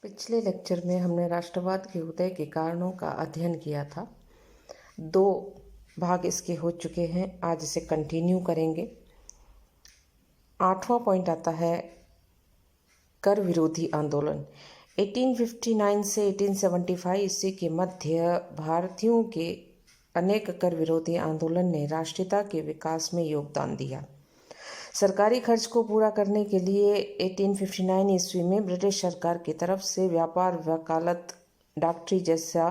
पिछले लेक्चर में हमने राष्ट्रवाद के उदय के कारणों का अध्ययन किया था। 2 भाग इसके हो चुके हैं, आज इसे कंटिन्यू करेंगे। 8वां पॉइंट आता है कर विरोधी आंदोलन। 1859 से 1875 ईस्वी के मध्य भारतीयों के अनेक कर विरोधी आंदोलन ने राष्ट्रीयता के विकास में योगदान दिया। सरकारी खर्च को पूरा करने के लिए 1859 ईस्वी में ब्रिटिश सरकार की तरफ से व्यापार, वकालत, डॉक्टरी जैसा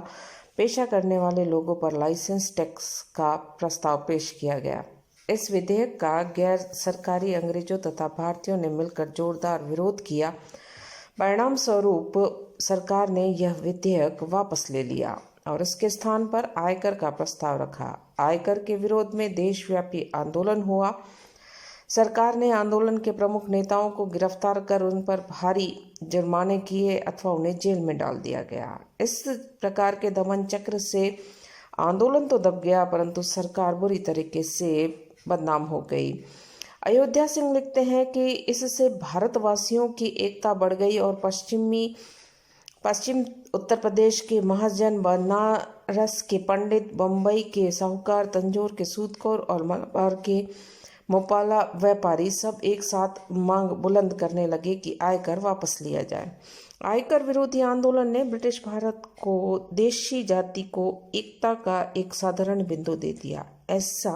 पेशा करने वाले लोगों पर लाइसेंस टैक्स का प्रस्ताव पेश किया गया। इस विधेयक का गैर सरकारी अंग्रेजों तथा भारतीयों ने मिलकर जोरदार विरोध किया। परिणाम स्वरूप सरकार ने यह विधेयक वापस ले लिया और इसके स्थान पर आयकर का प्रस्ताव रखा। आयकर के विरोध में देशव्यापी आंदोलन हुआ। सरकार ने आंदोलन के प्रमुख नेताओं को गिरफ्तार कर उन पर भारी जुर्माने किए अथवा उन्हें जेल में डाल दिया गया। इस प्रकार के दमन चक्र से आंदोलन तो दब गया, परंतु सरकार बुरी तरीके से बदनाम हो गई। अयोध्या सिंह लिखते हैं कि इससे भारतवासियों की एकता बढ़ गई और पश्चिम उत्तर प्रदेश के महाजन, बनारस के पंडित, बम्बई के साहूकार, तंजौर के सूदखोर और मलबार के मोपाला व्यापारी सब एक साथ मांग बुलंद करने लगे कि आयकर वापस लिया जाए। आयकर विरोधी आंदोलन ने ब्रिटिश भारत को, देशी जाति को एकता का एक साधारण बिंदु दे दिया। ऐसा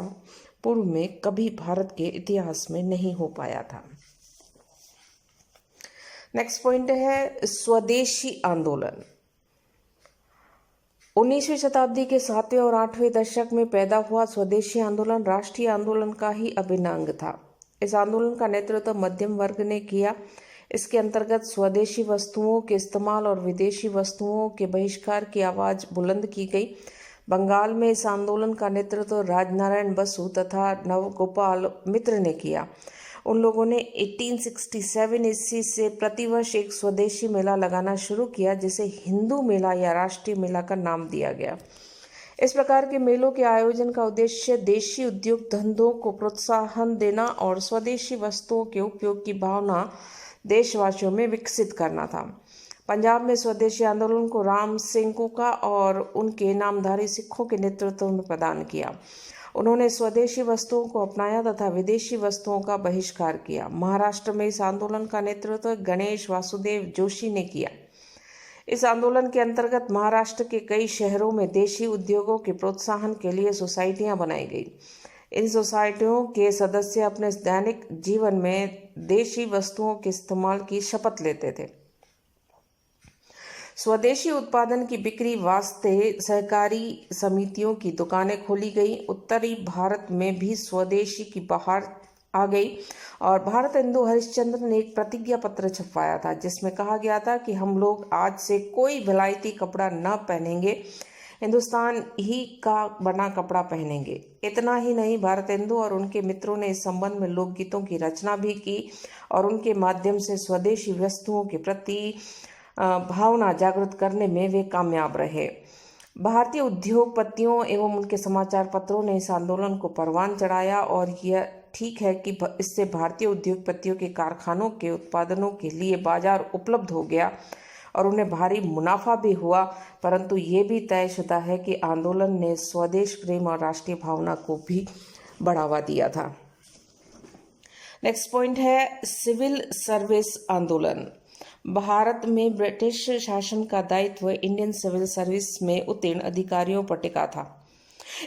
पूर्व में कभी भारत के इतिहास में नहीं हो पाया था। नेक्स्ट पॉइंट है स्वदेशी आंदोलन। 19वीं शताब्दी के 7वें और 8वें दशक में पैदा हुआ स्वदेशी आंदोलन राष्ट्रीय आंदोलन का ही अभिन्न अंग था। इस आंदोलन का नेतृत्व मध्यम वर्ग ने किया। इसके अंतर्गत स्वदेशी वस्तुओं के इस्तेमाल और विदेशी वस्तुओं के बहिष्कार की आवाज बुलंद की गई। बंगाल में इस आंदोलन का नेतृत्व राजनारायण बसु तथा नवगोपाल मित्र ने किया। उन लोगों ने 1867 ईस्वी से प्रतिवर्ष एक स्वदेशी मेला लगाना शुरू किया, जिसे हिंदू मेला या राष्ट्रीय मेला का नाम दिया गया। इस प्रकार के मेलों के आयोजन का उद्देश्य देशी उद्योग धंधों को प्रोत्साहन देना और स्वदेशी वस्तुओं के उपयोग की भावना देशवासियों में विकसित करना था। पंजाब में स्वदेशी आंदोलन को राम सिंह कुका और उनके नामधारी सिखों के नेतृत्व में प्रदान किया। उन्होंने स्वदेशी वस्तुओं को अपनाया तथा विदेशी वस्तुओं का बहिष्कार किया। महाराष्ट्र में इस आंदोलन का नेतृत्व गणेश वासुदेव जोशी ने किया। इस आंदोलन के अंतर्गत महाराष्ट्र के कई शहरों में देशी उद्योगों के प्रोत्साहन के लिए सोसाइटियां बनाई गई। इन सोसाइटियों के सदस्य अपने दैनिक जीवन में देशी वस्तुओं के इस्तेमाल की शपथ लेते थे। स्वदेशी उत्पादन की बिक्री वास्ते सहकारी समितियों की दुकानें खोली गई। उत्तरी भारत में भी स्वदेशी की बहार आ गई और भारत हिंदू हरिश्चंद्र ने एक प्रतिज्ञा पत्र छपवाया था, जिसमें कहा गया था कि हम लोग आज से कोई विलायती कपड़ा न पहनेंगे, हिंदुस्तान ही का बना कपड़ा पहनेंगे। इतना ही नहीं, भारत हिंदू और उनके मित्रों ने इस संबंध में लोकगीतों की रचना भी की और उनके माध्यम से स्वदेशी वस्तुओं के प्रति भावना जागृत करने में वे कामयाब रहे। भारतीय उद्योगपतियों एवं उनके समाचार पत्रों ने इस आंदोलन को परवान चढ़ाया और यह ठीक है कि इससे भारतीय उद्योगपतियों के कारखानों के उत्पादनों के लिए बाजार उपलब्ध हो गया और उन्हें भारी मुनाफा भी हुआ, परंतु ये भी तयशुदा है कि आंदोलन ने स्वदेश प्रेम और राष्ट्रीय भावना को भी बढ़ावा दिया था। नेक्स्ट पॉइंट है सिविल सर्विस आंदोलन। भारत में ब्रिटिश शासन का दायित्व इंडियन सिविल सर्विस में उत्तीर्ण अधिकारियों पर टिका था।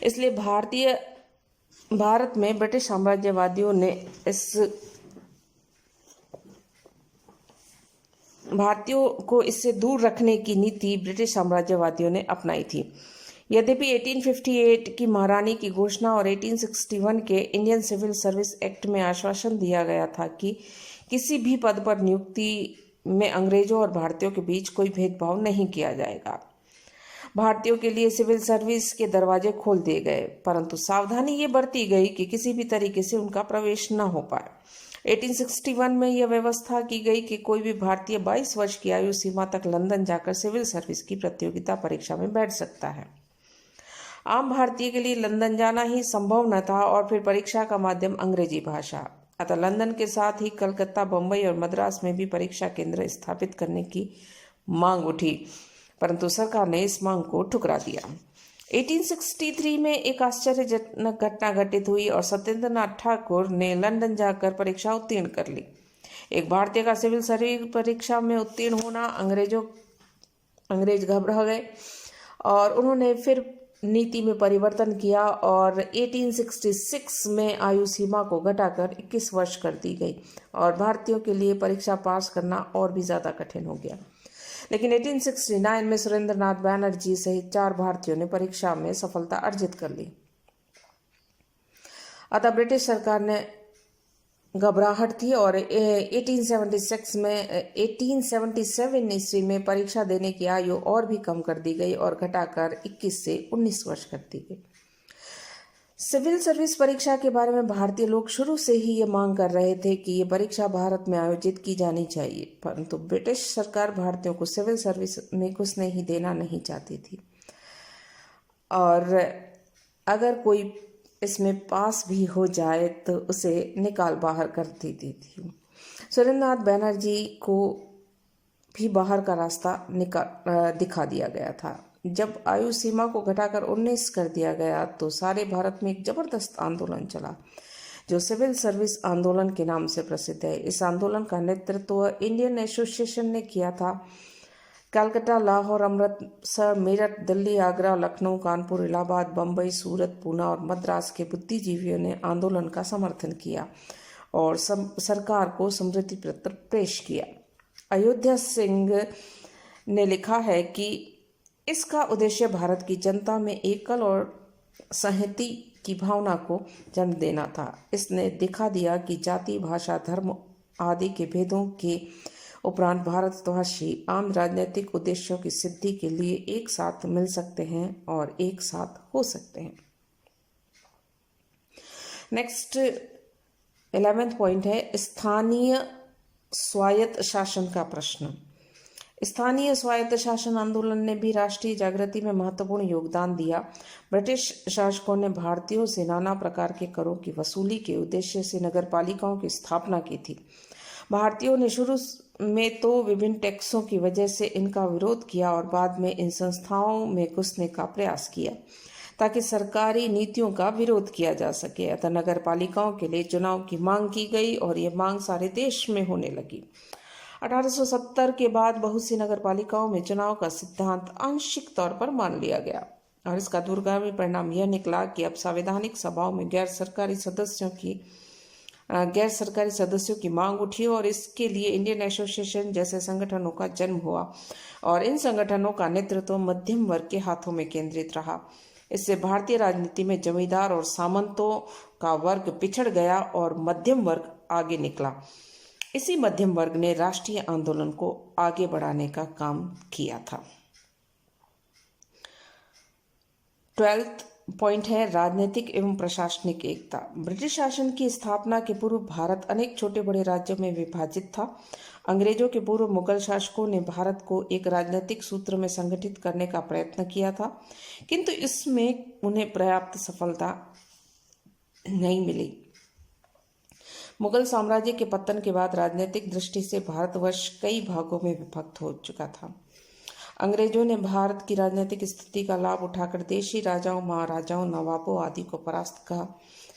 इसलिए भारत में ब्रिटिश साम्राज्यवादियों ने भारतीयों को इससे दूर रखने की नीति ब्रिटिश साम्राज्यवादियों ने अपनाई थी। यद्यपि 1858 की महारानी की घोषणा और 1861 के इंडियन सिविल सर्विस एक्ट में आश्वासन दिया गया था कि किसी भी पद पर नियुक्ति में अंग्रेजों और भारतीयों के बीच कोई भेदभाव नहीं किया जाएगा। भारतीयों के लिए सिविल सर्विस के दरवाजे खोल दिए गए, परंतु सावधानी ये बरती गई कि किसी भी तरीके से उनका प्रवेश न हो पाए। 1861 में यह व्यवस्था की गई कि कोई भी भारतीय 22 वर्ष की आयु सीमा तक लंदन जाकर सिविल सर्विस की प्रतियोगिता परीक्षा में बैठ सकता है। आम भारतीय के लिए लंदन जाना ही संभव न था और फिर परीक्षा का माध्यम अंग्रेजी भाषा। अतः लंदन के साथ ही कलकत्ता, बम्बई और मद्रास में भी परीक्षा केंद्र स्थापित करने की मांग उठी, परंतु सरकार ने इस मांग को ठुकरा दिया। 1863 में एक आश्चर्यजनक घटना घटित हुई और सत्येंद्रनाथ ठाकुर ने लंदन जाकर परीक्षा उत्तीर्ण कर ली। एक भारतीय का सिविल सर्विस परीक्षा में उत्तीर्ण होना अंग्रेज घबरा गए और उन्होंने फिर नीति में परिवर्तन किया और 1866 में आयु सीमा को घटाकर 21 वर्ष कर दी गई और भारतीयों के लिए परीक्षा पास करना और भी ज़्यादा कठिन हो गया। लेकिन 1869 में सुरेंद्रनाथ बैनर्जी सहित 4 भारतीयों ने परीक्षा में सफलता अर्जित कर ली। अतः ब्रिटिश सरकार ने घबराहट थी और 1877 ईस्वी में परीक्षा देने की आयु और भी कम कर दी गई और घटाकर 21 से 19 वर्ष कर दी गई। सिविल सर्विस परीक्षा के बारे में भारतीय लोग शुरू से ही ये मांग कर रहे थे कि ये परीक्षा भारत में आयोजित की जानी चाहिए, परंतु ब्रिटिश सरकार भारतीयों को सिविल सर्विस में घुसने ही देना नहीं चाहती थी और अगर कोई इसमें पास भी हो जाए तो उसे निकाल बाहर कर देती थी। सुरेंद्रनाथ बैनर्जी को भी बाहर का रास्ता दिखा दिया गया था। जब आयु सीमा को घटाकर 19 कर दिया गया तो सारे भारत में एक जबरदस्त आंदोलन चला जो सिविल सर्विस आंदोलन के नाम से प्रसिद्ध है। इस आंदोलन का नेतृत्व इंडियन एसोसिएशन ने किया था। कलकत्ता, लाहौर, अमृतसर, मेरठ, दिल्ली, आगरा, लखनऊ, कानपुर, इलाहाबाद, बम्बई, सूरत, पूना और मद्रास के बुद्धिजीवियों ने आंदोलन का समर्थन किया और सरकार को समृद्धि पत्र पेश किया। अयोध्या सिंह ने लिखा है कि इसका उद्देश्य भारत की जनता में एकल और संहति की भावना को जन्म देना था। इसने दिखा दिया कि जाति, भाषा, धर्म आदि के भेदों के उपरांत भारतवासी आम राजनीतिक उद्देश्यों की सिद्धि के लिए एक साथ मिल सकते हैं और एक साथ हो सकते हैं। नेक्स्ट 11th पॉइंट है स्थानीय स्वायत्त शासन का प्रश्न। स्थानीय स्वायत्त शासन आंदोलन ने भी राष्ट्रीय जागृति में महत्वपूर्ण योगदान दिया। ब्रिटिश शासकों ने भारतीयों से नाना प्रकार के करों की वसूली के उद्देश्य से नगरपालिकाओं की स्थापना की थी। भारतीयों ने शुरू में तो विभिन्न टैक्सों की वजह से इनका विरोध किया और बाद में इन संस्थाओं में घुसने का प्रयास किया ताकि सरकारी नीतियों का विरोध किया जा सके। अतः नगर पालिकाओं के लिए चुनाव की मांग की गई और ये मांग सारे देश में होने लगी। 1870 के बाद बहुत सी नगर पालिकाओं में चुनाव का सिद्धांत आंशिक तौर पर मान लिया गया और इसका दूरगामी परिणाम यह निकला कि अब संवैधानिक सभाओं में गैर सरकारी सदस्यों की मांग उठी और इसके लिए इंडियन एसोसिएशन जैसे संगठनों का जन्म हुआ और इन संगठनों का नेतृत्व मध्यम वर्ग के हाथों में केंद्रित रहा। इससे भारतीय राजनीति में जमींदार और सामंतों का वर्ग पिछड़ गया और मध्यम वर्ग आगे निकला। इसी मध्यम वर्ग ने राष्ट्रीय आंदोलन को आगे बढ़ाने का काम किया था। 12th पॉइंट है राजनीतिक एवं प्रशासनिक एकता। ब्रिटिश शासन की स्थापना के पूर्व भारत अनेक छोटे बड़े राज्यों में विभाजित था। अंग्रेजों के पूर्व मुगल शासकों ने भारत को एक राजनीतिक सूत्र में संगठित करने का प्रयत्न किया था, किंतु इसमें उन्हें पर्याप्त सफलता नहीं मिली। मुगल साम्राज्य के पतन के बाद राजनीतिक दृष्टि से भारतवर्ष कई भागों में विभक्त हो चुका था। अंग्रेजों ने भारत की राजनीतिक स्थिति का लाभ उठाकर देशी राजाओं, महाराजाओं, नवाबों आदि को परास्त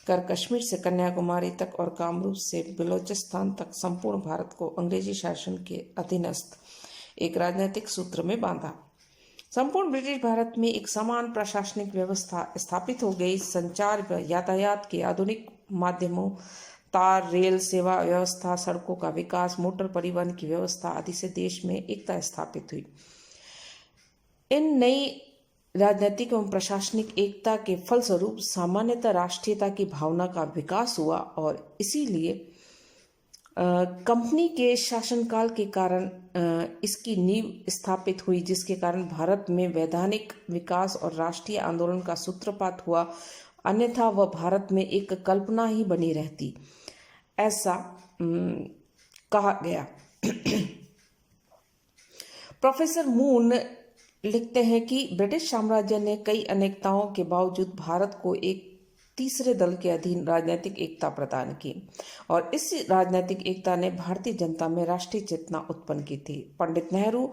कर कश्मीर से कन्याकुमारी तक और कामरूप से बलोचिस्तान तक संपूर्ण भारत को अंग्रेजी शासन के अधीनस्थ एक राजनीतिक सूत्र में बांधा। संपूर्ण ब्रिटिश भारत में एक समान प्रशासनिक व्यवस्था स्थापित हो गई। संचार व यातायात के आधुनिक माध्यमों, तार, रेल सेवा व्यवस्था, सड़कों का विकास, मोटर परिवहन की व्यवस्था आदि से देश में एकता स्थापित हुई। इन नई राजनीतिक एवं प्रशासनिक एकता के फलस्वरूप सामान्यतः राष्ट्रीयता की भावना का विकास हुआ और इसीलिए कंपनी के शासनकाल के कारण इसकी नींव स्थापित हुई, जिसके कारण भारत में वैधानिक विकास और राष्ट्रीय आंदोलन का सूत्रपात हुआ। अन्यथा वह भारत में एक कल्पना ही बनी रहती, ऐसा कहा गया। प्रोफेसर मून लिखते हैं कि ब्रिटिश साम्राज्य ने कई अनेकताओं के बावजूद भारत को एक तीसरे दल के अधीन राजनीतिक एकता प्रदान की और इस राजनीतिक एकता ने भारतीय जनता में राष्ट्रीय चेतना उत्पन्न की थी। पंडित नेहरू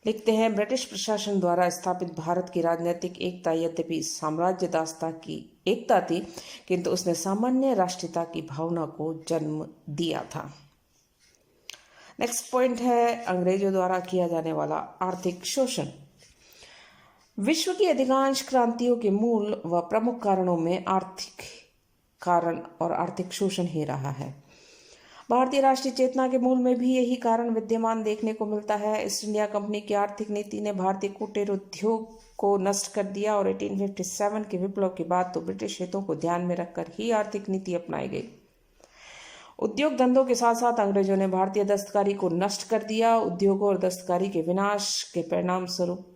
लिखते हैं, ब्रिटिश प्रशासन द्वारा स्थापित भारत की राजनीतिक एकता यद्यपि साम्राज्यदासता की एकता थी, किंतु उसने सामान्य राष्ट्रीयता की भावना को जन्म दिया था। नेक्स्ट पॉइंट है अंग्रेजों द्वारा किया जाने वाला आर्थिक शोषण। विश्व की अधिकांश क्रांतियों के मूल व प्रमुख कारणों में आर्थिक कारण और आर्थिक शोषण ही रहा है। भारतीय राष्ट्रीय चेतना के मूल में भी यही कारण विद्यमान देखने को मिलता है। ईस्ट इंडिया कंपनी की आर्थिक नीति ने भारतीय कुटीर उद्योग को नष्ट कर दिया और 1857 के विप्लव के बाद तो ब्रिटिश हितों को ध्यान में रखकर ही आर्थिक नीति अपनाई गई। उद्योग धंधों के साथ साथ अंग्रेजों ने भारतीय दस्तकारी को नष्ट कर दिया। उद्योगों और दस्तकारी के विनाश के परिणाम स्वरूप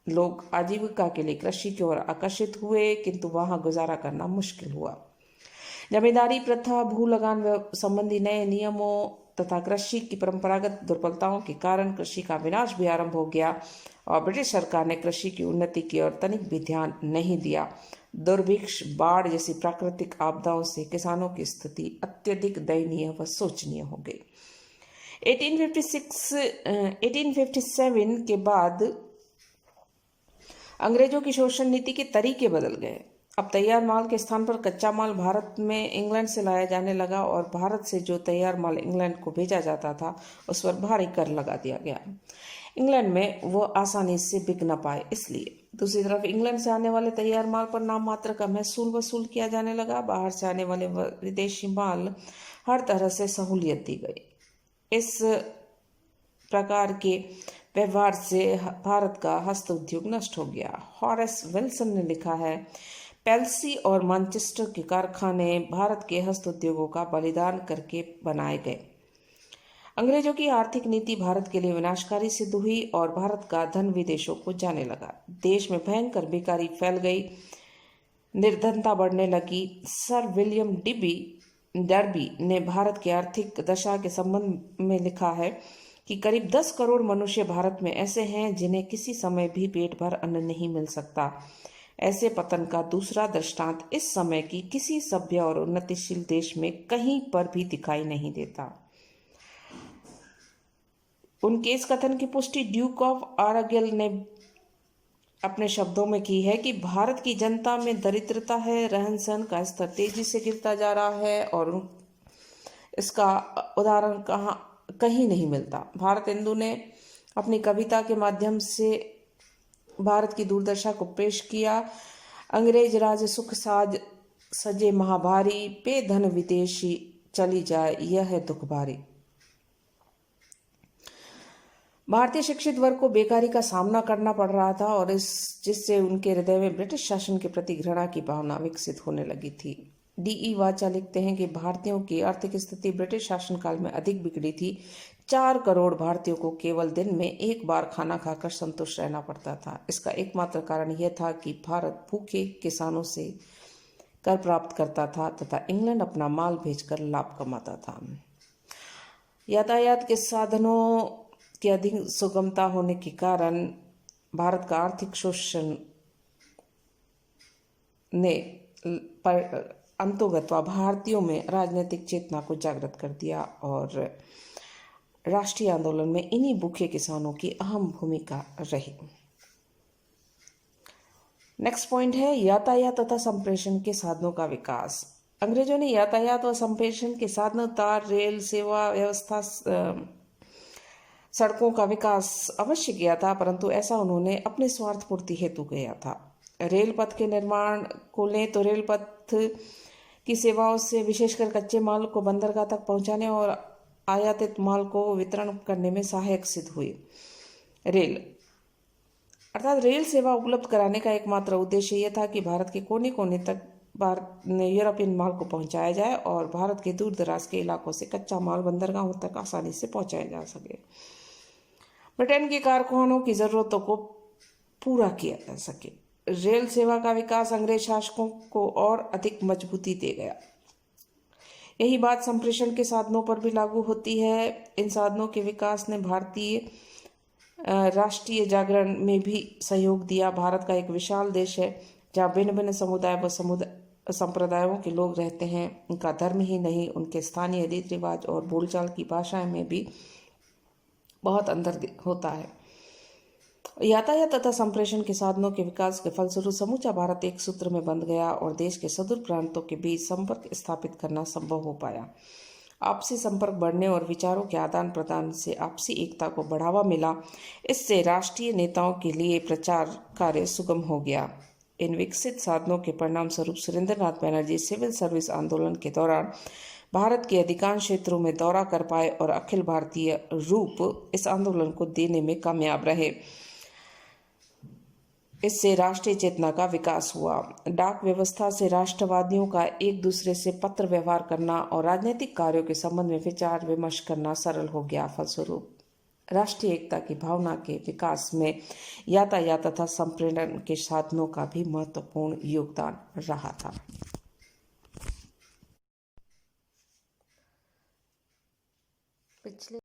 लोग आजीविका के लिए कृषि की ओर आकर्षित हुए, किंतु वहां गुजारा करना मुश्किल हुआ। जमींदारी प्रथा, भू लगान संबंधी नए नियमों तथा कृषि की परंपरागत दुर्बलताओं के कारण कृषि का विनाश भी आरंभ हो गया और ब्रिटिश सरकार ने कृषि की उन्नति की ओर तनिक भी ध्यान नहीं दिया। दुर्भिक्ष, बाढ़ जैसी प्राकृतिक आपदाओं से किसानों की स्थिति अत्यधिक दयनीय व शोचनीय हो गई। 1857 के बाद अंग्रेजों की शोषण नीति के तरीके बदल गए। अब तैयार माल के स्थान पर कच्चा माल भारत में इंग्लैंड से लाया जाने लगा और भारत से जो तैयार माल इंग्लैंड को भेजा जाता था उस पर भारी कर लगा दिया गया। इंग्लैंड में वो आसानी से बिक न पाए इसलिए। दूसरी तरफ इंग्लैंड से आने वाले तैयार माल पर नाम मात्र का महसूल वसूल किया जाने लगा। बाहर से आने वाले विदेशी माल हर तरह से सहूलियत दी गई। इस प्रकार के व्यवहार से भारत का हस्त उद्योग नष्ट हो गया। हॉरेस विल्सन ने लिखा है, पेल्सी और मैनचेस्टर के कारखाने भारत के हस्त उद्योगों का बलिदान करके बनाए गए। अंग्रेजों की आर्थिक नीति भारत के लिए विनाशकारी सिद्ध हुई और भारत का धन विदेशों को जाने लगा। देश में भयंकर बेकारी फैल गई, निर्धनता बढ़ने लगी। सर विलियम डर्बी ने भारत की आर्थिक दशा के संबंध में लिखा है कि करीब 10 करोड़ मनुष्य भारत में ऐसे हैं जिन्हें किसी समय भी पेट भर अन्न नहीं मिल सकता। ऐसे पतन का दूसरा दृष्टांत इस समय की किसी सभ्य और उन्नतिशील देश में कहीं पर भी दिखाई नहीं देता। उनके इस कथन की पुष्टि ड्यूक ऑफ आरागेल ने अपने शब्दों में की है कि भारत की जनता में दरिद्रता है, रहन सहन का स्तर तेजी से गिरता जा रहा है और इसका उदाहरण कहीं नहीं मिलता। भारत हिंदू ने अपनी कविता के माध्यम से भारत की दुर्दशा को पेश किया। अंग्रेज राज सुख साज सजे महाभारी, पे धन विदेशी चली जाए यह है दुख भारी। भारतीय शिक्षित वर्ग को बेकारी का सामना करना पड़ रहा था और जिससे उनके हृदय में ब्रिटिश शासन के प्रति घृणा की भावना विकसित होने लगी थी। D.E. वाचा लिखते हैं कि भारतीयों की आर्थिक स्थिति ब्रिटिश शासनकाल में अधिक बिगड़ी थी। 4 करोड़ भारतीयों को केवल दिन में एक बार खाना खाकर संतुष्ट रहना पड़ता था। इसका एकमात्र कारण यह था कि भारत भूखे किसानों से कर प्राप्त करता था तथा इंग्लैंड अपना माल भेजकर लाभ कमाता था। यातायात के साधनों की अधिक सुगमता होने के कारण भारत का आर्थिक शोषण ने अंतोगत्वा भारतीयों में राजनीतिक चेतना को जागृत कर दिया और राष्ट्रीय आंदोलन में इन्हीं भूखे किसानों की अहम भूमिका रही। नेक्स्ट पॉइंट है यातायात तथा संप्रेषण के साधनों का विकास। अंग्रेजों ने यातायात व संप्रेषण के साधनों, तार, रेल सेवा व्यवस्था, सड़कों का विकास अवश्य किया था, परंतु ऐसा उन्होंने अपने स्वार्थ पूर्ति हेतु किया था। रेल पथ के निर्माण को लें तो रेल पथ की सेवाओं से विशेषकर कच्चे माल को बंदरगाह तक पहुंचाने और आयातित माल को वितरण करने में सहायक सिद्ध हुई। रेल सेवा उपलब्ध कराने का एकमात्र उद्देश्य यह था कि भारत के कोने कोने तक यूरोपियन माल को पहुंचाया जाए और भारत के दूर दराज के इलाकों से कच्चा माल बंदरगाहों तक आसानी से पहुंचाया जा सके। ब्रिटेन के कारखानों की जरूरतों को पूरा किया जा सके। रेल सेवा का विकास अंग्रेज शासकों को और अधिक मजबूती दे गया। यही बात संप्रेषण के साधनों पर भी लागू होती है। इन साधनों के विकास ने भारतीय राष्ट्रीय जागरण में भी सहयोग दिया। भारत का एक विशाल देश है जहाँ भिन्न भिन्न समुदाय व संप्रदायों के लोग रहते हैं। उनका धर्म ही नहीं, उनके स्थानीय रीति रिवाज और बोलचाल की भाषाएं में भी बहुत अंतर होता है। यातायात तथा संप्रेषण के साधनों के विकास के फलस्वरूप समूचा भारत एक सूत्र में बंध गया और देश के सुदूर प्रांतों के बीच संपर्क स्थापित करना संभव हो पाया। आपसी संपर्क बढ़ने और विचारों के आदान प्रदान से आपसी एकता को बढ़ावा मिला। इससे राष्ट्रीय नेताओं के लिए प्रचार कार्य सुगम हो गया। इन विकसित साधनों के परिणाम स्वरूप सुरेंद्रनाथ बनर्जी सिविल सर्विस आंदोलन के दौरान भारत के अधिकांश क्षेत्रों में दौरा कर पाए और अखिल भारतीय रूप इस आंदोलन को देने में कामयाब रहे। इससे राष्ट्रीय चेतना का विकास हुआ। डाक व्यवस्था से राष्ट्रवादियों का एक दूसरे से पत्र व्यवहार करना और राजनीतिक कार्यों के संबंध में विचार विमर्श करना सरल हो गया। फलस्वरूप राष्ट्रीय एकता की भावना के विकास में यातायात तथा संप्रेषण के साधनों का भी महत्वपूर्ण योगदान रहा था। पिछले